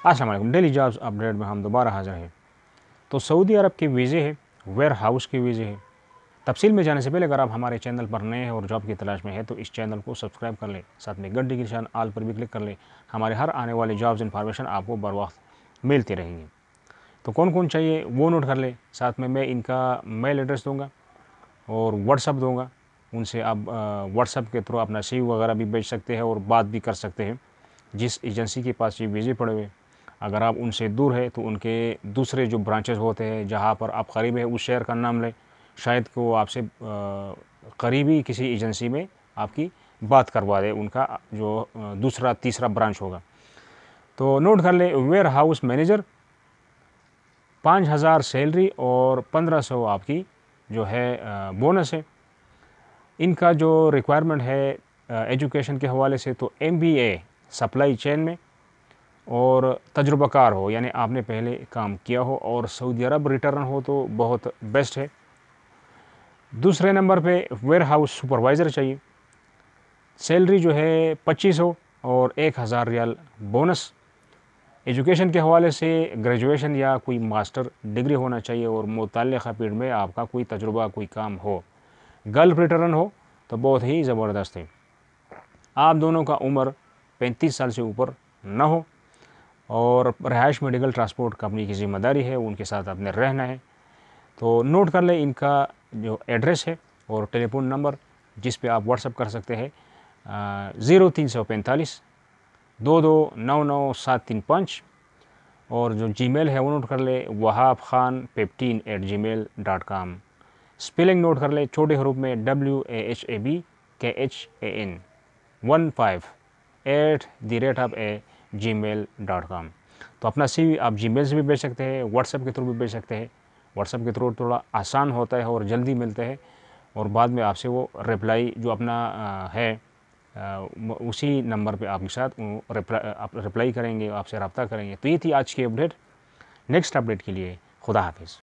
अस्सलाम वालेकुम। Daily jobs update में हम दोबारा हाज़िर हैं। तो सऊदी अरब के वीज़े है, वेयर हाउस के वीज़े है। तफसील में जाने से पहले अगर आप हमारे चैनल पर नए हैं और जॉब की तलाश में है तो इस चैनल को सब्सक्राइब कर लें, साथ में घंटी के निशान आल पर भी क्लिक कर लें। हमारे हर आने वाले जॉब्स इन्फॉर्मेशन आपको बर वक्त मिलती रहेंगी। तो कौन कौन चाहिए वो नोट कर लें। साथ में मैं इनका मेल एड्रेस दूँगा और व्हाट्सअप दूँगा। उनसे आप व्हाट्सअप के थ्रू अपना CV वगैरह भी भेज सकते हैं और बात भी कर सकते हैं। जिस एजेंसी के पास ये वीज़े पड़े हुए, अगर आप उनसे दूर है तो उनके दूसरे जो ब्रांचेस होते हैं जहाँ पर आप करीब है उस शहर का नाम लें, शायद कि वो आपसे करीबी किसी एजेंसी में आपकी बात करवा दे, उनका जो दूसरा तीसरा ब्रांच होगा। तो नोट कर ले, वेयर हाउस मैनेजर 5,000 सैलरी और 1,500 आपकी जो है बोनस है। इनका जो रिक्वायरमेंट है एजुकेशन के हवाले से तो MBA सप्लाई चेन में और तजुर्बाकार हो, यानी आपने पहले काम किया हो और सऊदी अरब रिटर्न हो तो बहुत बेस्ट है। दूसरे नंबर पे वेयर हाउस सुपरवाइज़र चाहिए। सैलरी जो है 2500 और 1,000 रियाल बोनस। एजुकेशन के हवाले से ग्रेजुएशन या कोई मास्टर डिग्री होना चाहिए और मुतल्लिक़ा फील्ड में आपका कोई तजुर्बा, कोई काम हो। गल्फ रिटर्न हो तो बहुत ही ज़बरदस्त है। आप दोनों का उम्र 35 साल से ऊपर ना हो और रहायश मेडिकल ट्रांसपोर्ट कंपनी की ज़िम्मेदारी है, उनके साथ आपने रहना है। तो नोट कर लें इनका जो एड्रेस है और टेलीफोन नंबर जिस पे आप व्हाट्सअप कर सकते हैं 0345 2299 735 और जो जीमेल है वो नोट कर ले wahab-khan15@gmail.com। स्पेलिंग नोट कर ले, छोटे हरूफ में WAHABKHAN 15@gmail.com। तो अपना CV आप जीमेल से भी भेज सकते हैं, व्हाट्सएप के थ्रू भी भेज सकते हैं। व्हाट्सएप के थ्रू थोड़ा आसान होता है और जल्दी मिलता है और बाद में आपसे वो रिप्लाई जो अपना है उसी नंबर पे आपके साथ आप रिप्लाई करेंगे, आपसे रब्ता करेंगे। तो ये थी आज की अपडेट। नेक्स्ट अपडेट के लिए खुदा हाफिज़।